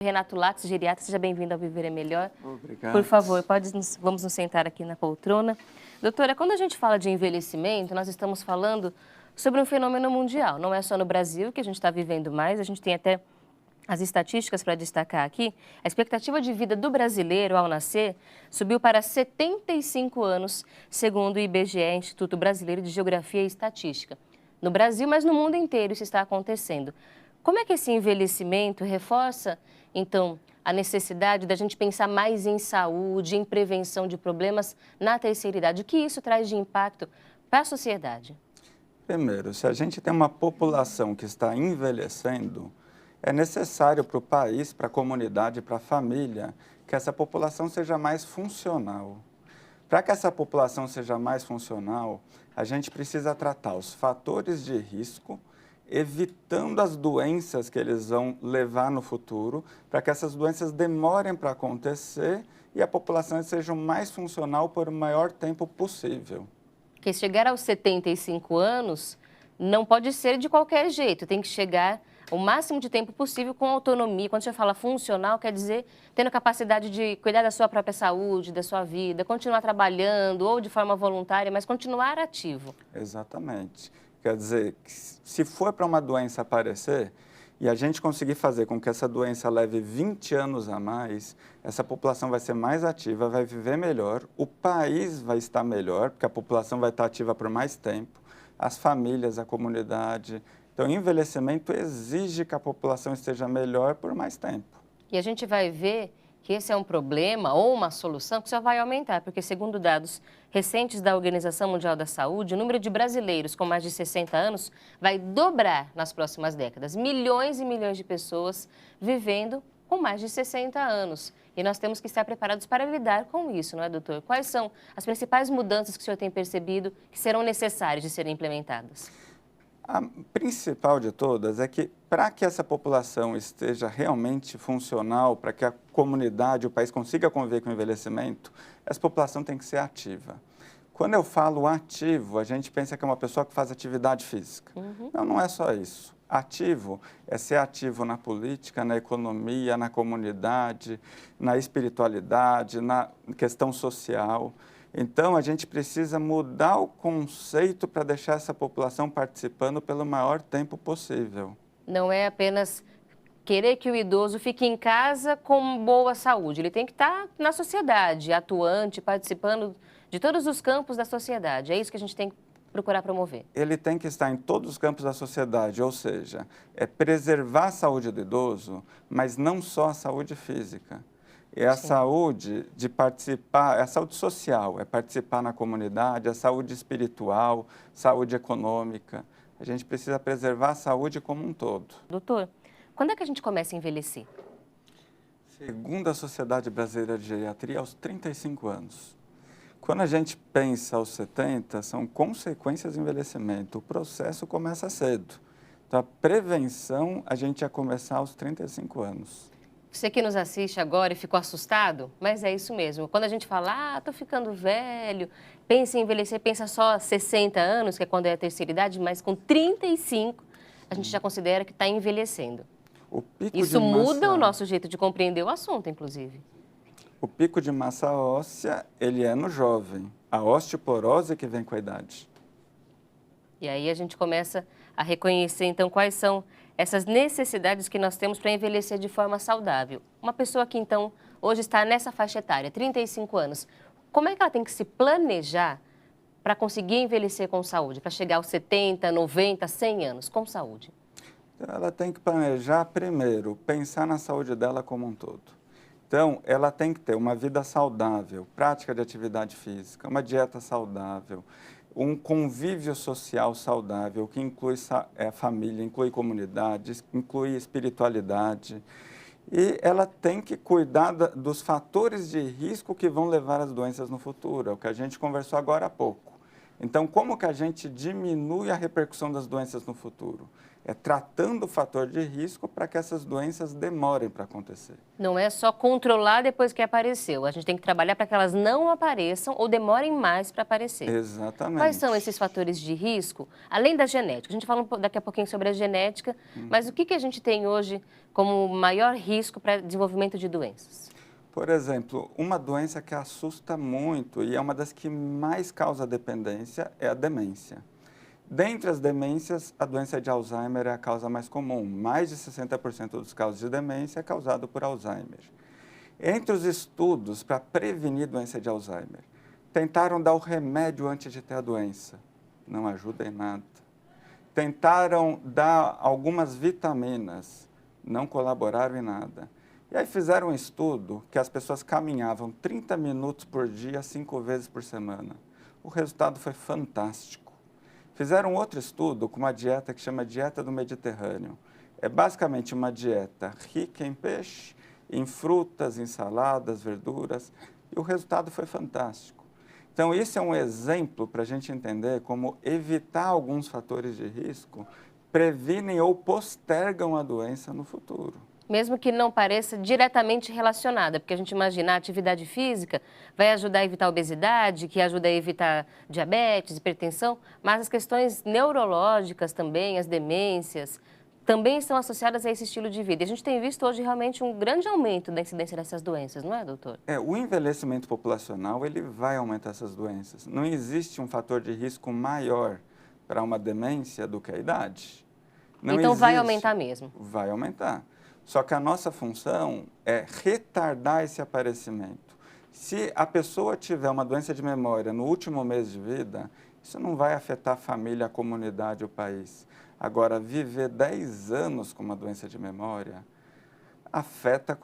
Renato Lax, geriatra, seja bem-vindo ao Viver é Melhor. Obrigado. Por favor, vamos nos sentar aqui na poltrona. Doutora, quando a gente fala de envelhecimento, nós estamos falando sobre um fenômeno mundial. Não é só no Brasil que a gente está vivendo mais, a gente tem até as estatísticas para destacar aqui. A expectativa de vida do brasileiro ao nascer subiu para 75 anos, segundo o IBGE, Instituto Brasileiro de Geografia e Estatística. No Brasil, mas no mundo inteiro isso está acontecendo. Como é que esse envelhecimento reforça, então, a necessidade da gente pensar mais em saúde, em prevenção de problemas na terceira idade? O que isso traz de impacto para a sociedade? Primeiro, se a gente tem uma população que está envelhecendo, é necessário para o país, para a comunidade, para a família, que essa população seja mais funcional. Para que essa população seja mais funcional, a gente precisa tratar os fatores de risco, evitando as doenças que eles vão levar no futuro, para que essas doenças demorem para acontecer e a população seja o mais funcional por o maior tempo possível. Porque chegar aos 75 anos não pode ser de qualquer jeito, tem que chegar o máximo de tempo possível com autonomia. Quando você fala funcional, quer dizer tendo capacidade de cuidar da sua própria saúde, da sua vida, continuar trabalhando ou de forma voluntária, mas continuar ativo. Exatamente. Quer dizer, se for para uma doença aparecer e a gente conseguir fazer com que essa doença leve 20 anos a mais, essa população vai ser mais ativa, vai viver melhor, o país vai estar melhor, porque a população vai estar ativa por mais tempo, as famílias, a comunidade. Então, o envelhecimento exige que a população esteja melhor por mais tempo. E a gente vai ver que esse é um problema ou uma solução que só vai aumentar, porque segundo dados recentes da Organização Mundial da Saúde, o número de brasileiros com mais de 60 anos vai dobrar nas próximas décadas. Milhões e milhões de pessoas vivendo com mais de 60 anos. E nós temos que estar preparados para lidar com isso, não é, doutor? Quais são as principais mudanças que o senhor tem percebido que serão necessárias de serem implementadas? A principal de todas é que, para que essa população esteja realmente funcional, para que a comunidade, o país consiga conviver com o envelhecimento, essa população tem que ser ativa. Quando eu falo ativo, a gente pensa que é uma pessoa que faz atividade física. Não, não é só isso. Ativo é ser ativo na política, na economia, na comunidade, na espiritualidade, na questão social. Então, a gente precisa mudar o conceito para deixar essa população participando pelo maior tempo possível. Não é apenas querer que o idoso fique em casa com boa saúde. Ele tem que estar na sociedade, atuante, participando de todos os campos da sociedade. É isso que a gente tem que procurar promover. Ele tem que estar em todos os campos da sociedade, ou seja, é preservar a saúde do idoso, mas não só a saúde física. É a saúde de participar, é a saúde social, é participar na comunidade, a saúde espiritual, saúde econômica. A gente precisa preservar a saúde como um todo. Doutor, quando é que a gente começa a envelhecer? Segundo a Sociedade Brasileira de Geriatria, aos 35 anos. Quando a gente pensa aos 70, são consequências do envelhecimento. O processo começa cedo. Então, a prevenção, a gente ia começar aos 35 anos. Você que nos assiste agora e ficou assustado, mas é isso mesmo. Quando a gente fala, tô ficando velho, pensa em envelhecer, pensa só 60 anos, que é quando é a terceira idade, mas com 35 a gente já considera que está envelhecendo. Isso muda o nosso jeito de compreender o assunto, inclusive. O pico de massa óssea, ele é no jovem. A osteoporose que vem com a idade. E aí a gente começa a reconhecer, então, quais são essas necessidades que nós temos para envelhecer de forma saudável. Uma pessoa que, então, hoje está nessa faixa etária, 35 anos, como é que ela tem que se planejar para conseguir envelhecer com saúde, para chegar aos 70, 90, 100 anos com saúde? Ela tem que planejar, primeiro, pensar na saúde dela como um todo. Então, ela tem que ter uma vida saudável, prática de atividade física, uma dieta saudável, um convívio social saudável, que inclui família, inclui comunidade, inclui espiritualidade. E ela tem que cuidar dos fatores de risco que vão levar às doenças no futuro, é o que a gente conversou agora há pouco. Então, como que a gente diminui a repercussão das doenças no futuro? É tratando o fator de risco para que essas doenças demorem para acontecer. Não é só controlar depois que apareceu. A gente tem que trabalhar para que elas não apareçam ou demorem mais para aparecer. Exatamente. Quais são esses fatores de risco, além da genética? A gente fala daqui a pouquinho sobre a genética, mas o que a gente tem hoje como maior risco para desenvolvimento de doenças? Por exemplo, uma doença que assusta muito e é uma das que mais causa dependência é a demência. Dentre as demências, a doença de Alzheimer é a causa mais comum. Mais de 60% dos casos de demência é causado por Alzheimer. Entre os estudos para prevenir doença de Alzheimer, tentaram dar o remédio antes de ter a doença. Não ajuda em nada. Tentaram dar algumas vitaminas. Não colaboraram em nada. E aí fizeram um estudo que as pessoas caminhavam 30 minutos por dia, 5 vezes por semana. O resultado foi fantástico. Fizeram outro estudo com uma dieta que chama dieta do Mediterrâneo. É basicamente uma dieta rica em peixe, em frutas, em saladas, verduras, e o resultado foi fantástico. Então, isso é um exemplo para a gente entender como evitar alguns fatores de risco previnem ou postergam a doença no futuro. Mesmo que não pareça diretamente relacionada, porque a gente imagina a atividade física vai ajudar a evitar a obesidade, que ajuda a evitar diabetes, hipertensão, mas as questões neurológicas também, as demências, também estão associadas a esse estilo de vida. E a gente tem visto hoje realmente um grande aumento da incidência dessas doenças, não é, doutor? O envelhecimento populacional, ele vai aumentar essas doenças. Não existe um fator de risco maior para uma demência do que a idade. Não então vai existe. aumentar mesmo? Vai aumentar. Só que a nossa função é retardar esse aparecimento. Se a pessoa tiver uma doença de memória no último mês de vida, isso não vai afetar a família, a comunidade, o país. Agora, viver 10 anos com uma doença de memória afeta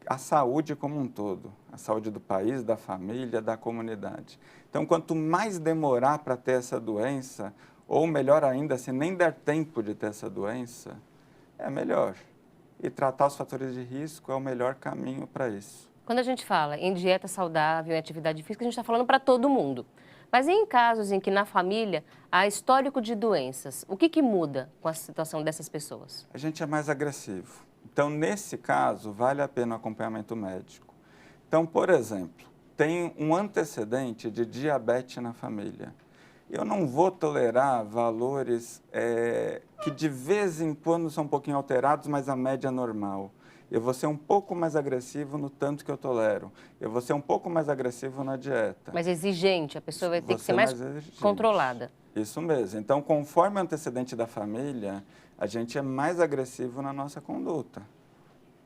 a saúde como um todo, a saúde do país, da família, da comunidade. Então, quanto mais demorar para ter essa doença, ou melhor ainda, se nem der tempo de ter essa doença, é melhor. E tratar os fatores de risco é o melhor caminho para isso. Quando a gente fala em dieta saudável, em atividade física, a gente está falando para todo mundo. Mas em casos em que na família há histórico de doenças, o que muda com a situação dessas pessoas? A gente é mais agressivo. Então, nesse caso, vale a pena o acompanhamento médico. Então, por exemplo, tem um antecedente de diabetes na família. Eu não vou tolerar valores que de vez em quando são um pouquinho alterados, mas a média é normal. Eu vou ser um pouco mais agressivo no tanto que eu tolero. Eu vou ser um pouco mais agressivo na dieta. Mais exigente, a pessoa vai ter que ser mais controlada. Isso mesmo. Então, conforme o antecedente da família, a gente é mais agressivo na nossa conduta.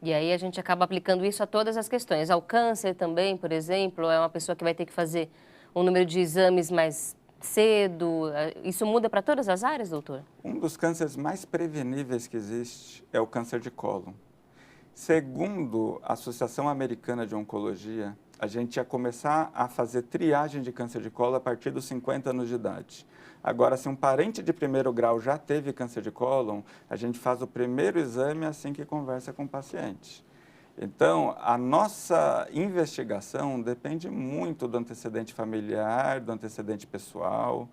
E aí a gente acaba aplicando isso a todas as questões. Ao câncer também, por exemplo, é uma pessoa que vai ter que fazer um número de exames mais cedo. Isso muda para todas as áreas, doutor? Um dos cânceres mais preveníveis que existe é o câncer de cólon. Segundo a Associação Americana de Oncologia, a gente ia começar a fazer triagem de câncer de cólon a partir dos 50 anos de idade. Agora, se um parente de primeiro grau já teve câncer de cólon, a gente faz o primeiro exame assim que conversa com o paciente. Então, a nossa investigação depende muito do antecedente familiar, do antecedente pessoal.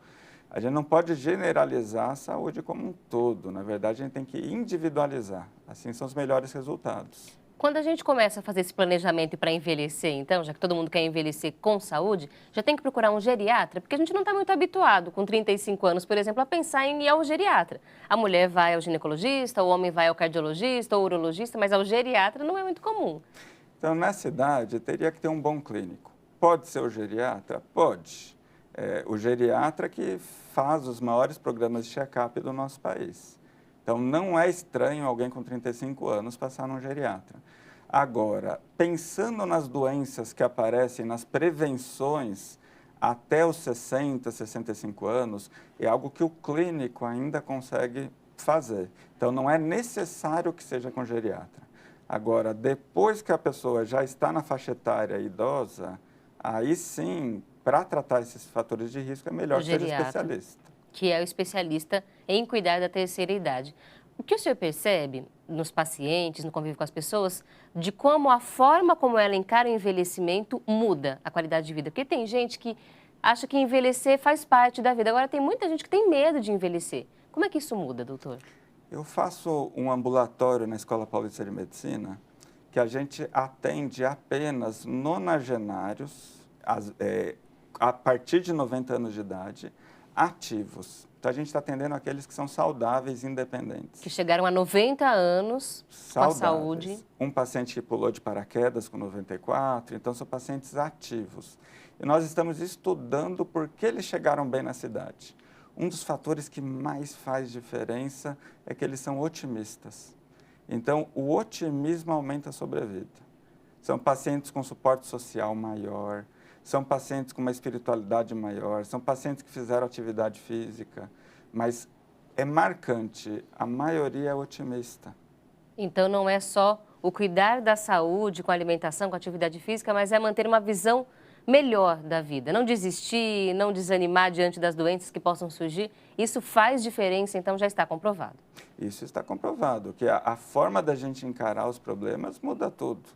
A gente não pode generalizar a saúde como um todo. Na verdade, a gente tem que individualizar. Assim são os melhores resultados. Quando a gente começa a fazer esse planejamento para envelhecer, então, já que todo mundo quer envelhecer com saúde, já tem que procurar um geriatra, porque a gente não está muito habituado, com 35 anos, por exemplo, a pensar em ir ao geriatra. A mulher vai ao ginecologista, o homem vai ao cardiologista, ou urologista, mas ao geriatra não é muito comum. Então, nessa idade, teria que ter um bom clínico. Pode ser o geriatra? Pode. O geriatra que faz os maiores programas de check-up do nosso país. Então, não é estranho alguém com 35 anos passar num geriatra. Agora, pensando nas doenças que aparecem, nas prevenções até os 60, 65 anos, é algo que o clínico ainda consegue fazer. Então, não é necessário que seja com geriatra. Agora, depois que a pessoa já está na faixa etária idosa, aí sim, para tratar esses fatores de risco, é melhor ser especialista. Que é o especialista em cuidar da terceira idade. O que o senhor percebe nos pacientes, no convívio com as pessoas, de como a forma como ela encara o envelhecimento muda a qualidade de vida? Porque tem gente que acha que envelhecer faz parte da vida. Agora, tem muita gente que tem medo de envelhecer. Como é que isso muda, doutor? Eu faço um ambulatório na Escola Paulista de Medicina, que a gente atende apenas nonagenários, a partir de 90 anos de idade, ativos. Então, a gente está atendendo aqueles que são saudáveis e independentes. Que chegaram a 90 anos com a Saudáveis. saúde. Um paciente que pulou de paraquedas com 94, então são pacientes ativos. E nós estamos estudando por que eles chegaram bem na cidade. Um dos fatores que mais faz diferença é que eles são otimistas. Então, o otimismo aumenta a sobrevida. São pacientes com suporte social maior, são pacientes com uma espiritualidade maior, são pacientes que fizeram atividade física, mas é marcante, a maioria é otimista. Então, não é só o cuidar da saúde com alimentação, com atividade física, mas é manter uma visão melhor da vida. Não desistir, não desanimar diante das doenças que possam surgir. Isso faz diferença, então já está comprovado. Isso está comprovado, que a forma da gente encarar os problemas muda tudo.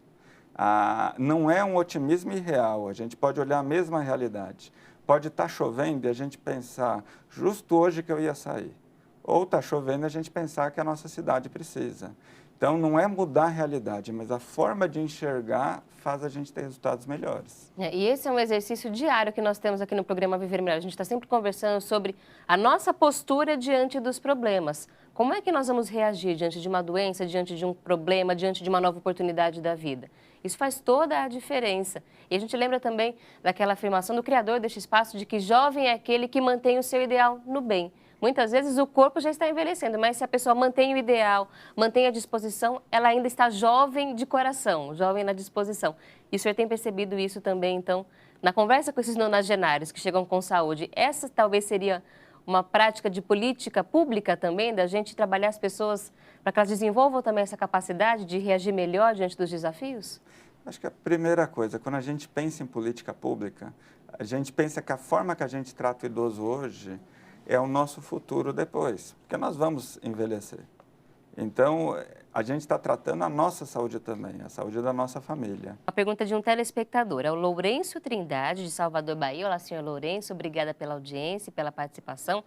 Não é um otimismo irreal, a gente pode olhar a mesma realidade. Pode estar chovendo e a gente pensar, justo hoje que eu ia sair. Ou está chovendo e a gente pensar que a nossa cidade precisa. Então, não é mudar a realidade, mas a forma de enxergar faz a gente ter resultados melhores. E esse é um exercício diário que nós temos aqui no programa Viver Melhor. A gente está sempre conversando sobre a nossa postura diante dos problemas. Como é que nós vamos reagir diante de uma doença, diante de um problema, diante de uma nova oportunidade da vida? Isso faz toda a diferença. E a gente lembra também daquela afirmação do criador deste espaço de que jovem é aquele que mantém o seu ideal no bem. Muitas vezes o corpo já está envelhecendo, mas se a pessoa mantém o ideal, mantém a disposição, ela ainda está jovem de coração, jovem na disposição. E o senhor tem percebido isso também, então, na conversa com esses nonagenários que chegam com saúde, essa talvez seria uma prática de política pública também, da gente trabalhar as pessoas para que elas desenvolvam também essa capacidade de reagir melhor diante dos desafios? Acho que a primeira coisa, quando a gente pensa em política pública, a gente pensa que a forma que a gente trata o idoso hoje é o nosso futuro depois, porque nós vamos envelhecer. Então, a gente está tratando a nossa saúde também, a saúde da nossa família. A pergunta de um telespectador, é o Lourenço Trindade, de Salvador, Bahia. Olá, senhor Lourenço, obrigada pela audiência e pela participação.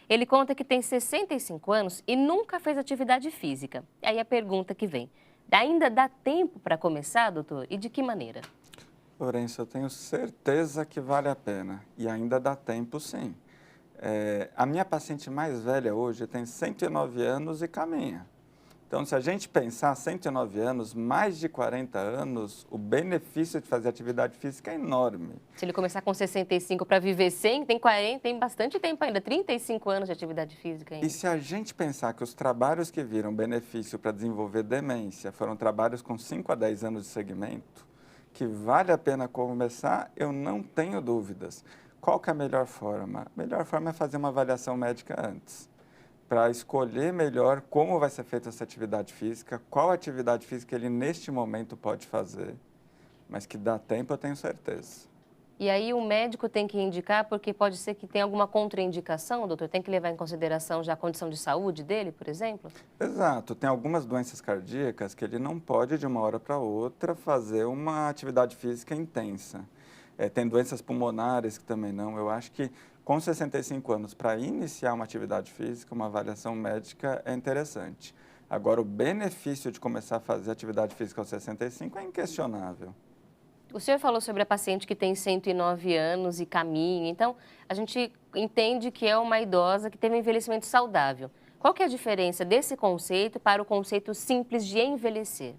Ele conta que tem 65 anos e nunca fez atividade física. E aí a pergunta que vem, ainda dá tempo para começar, doutor? E de que maneira? Lourenço, eu tenho certeza que vale a pena e ainda dá tempo, sim. A minha paciente mais velha hoje tem 109 anos e caminha. Então, se a gente pensar 109 anos, mais de 40 anos, o benefício de fazer atividade física é enorme. Se ele começar com 65 para viver 100, tem 40, tem bastante tempo ainda, 35 anos de atividade física ainda. E se a gente pensar que os trabalhos que viram benefício para desenvolver demência foram trabalhos com 5 a 10 anos de segmento, que vale a pena começar, eu não tenho dúvidas. Qual que é a melhor forma? A melhor forma é fazer uma avaliação médica antes, para escolher melhor como vai ser feita essa atividade física, qual atividade física ele neste momento pode fazer, mas que dá tempo eu tenho certeza. E aí o médico tem que indicar, porque pode ser que tenha alguma contraindicação, doutor? Tem que levar em consideração já a condição de saúde dele, por exemplo? Exato, tem algumas doenças cardíacas que ele não pode de uma hora para outra fazer uma atividade física intensa. Tem doenças pulmonares que também não. Eu acho que com 65 anos, para iniciar uma atividade física, uma avaliação médica é interessante. Agora, o benefício de começar a fazer atividade física aos 65 é inquestionável. O senhor falou sobre a paciente que tem 109 anos e caminha, então a gente entende que é uma idosa que teve um envelhecimento saudável. Qual que é a diferença desse conceito para o conceito simples de envelhecer?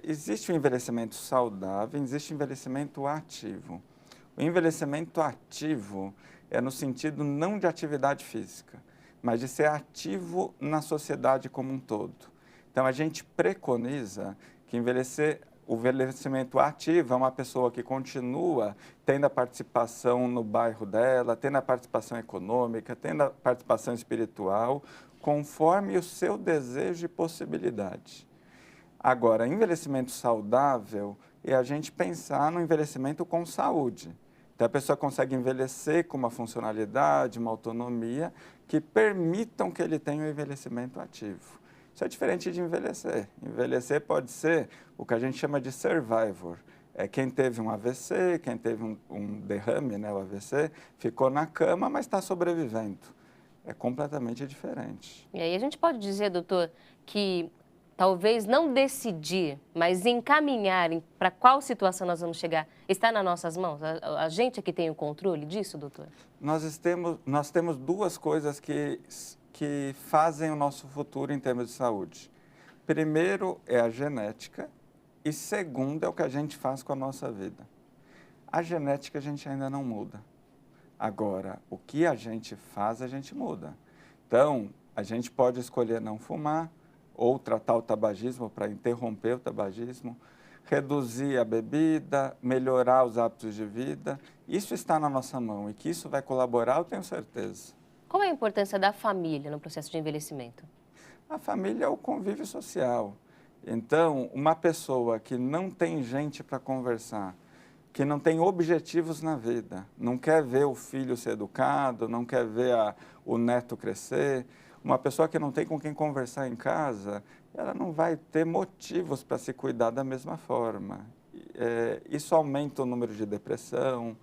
Existe o envelhecimento saudável, existe o envelhecimento ativo. O envelhecimento ativo é no sentido não de atividade física, mas de ser ativo na sociedade como um todo. Então, a gente preconiza que o envelhecimento ativo é uma pessoa que continua tendo a participação no bairro dela, tendo a participação econômica, tendo a participação espiritual, conforme o seu desejo e possibilidade. Agora, envelhecimento saudável é a gente pensar no envelhecimento com saúde. Então, a pessoa consegue envelhecer com uma funcionalidade, uma autonomia que permitam que ele tenha um envelhecimento ativo. Isso é diferente de envelhecer. Envelhecer pode ser o que a gente chama de survivor. É quem teve um AVC, quem teve um derrame, né, o AVC, ficou na cama, mas está sobrevivendo. é completamente diferente. E aí a gente pode dizer, doutor, que talvez não decidir, mas encaminhar para qual situação nós vamos chegar, está nas nossas mãos? A gente é que tem o controle disso, doutor? Nós temos duas coisas que fazem o nosso futuro em termos de saúde. Primeiro é a genética e segundo é o que a gente faz com a nossa vida. A genética a gente ainda não muda. Agora, o que a gente faz, a gente muda. Então, a gente pode escolher não fumar ou tratar o tabagismo para interromper o tabagismo, reduzir a bebida, melhorar os hábitos de vida. Isso está na nossa mão e que isso vai colaborar, eu tenho certeza. Qual é a importância da família no processo de envelhecimento? A família é o convívio social. Então, uma pessoa que não tem gente para conversar, que não tem objetivos na vida, não quer ver o filho ser educado, não quer ver o neto crescer, uma pessoa que não tem com quem conversar em casa, ela não vai ter motivos para se cuidar da mesma forma. Isso aumenta o número de depressão,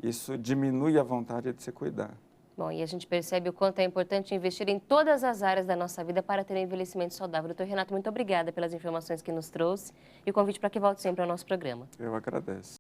isso diminui a vontade de se cuidar. Bom, e a gente percebe o quanto é importante investir em todas as áreas da nossa vida para ter um envelhecimento saudável. Doutor Renato, muito obrigada pelas informações que nos trouxe e o convite para que volte sempre ao nosso programa. Eu agradeço.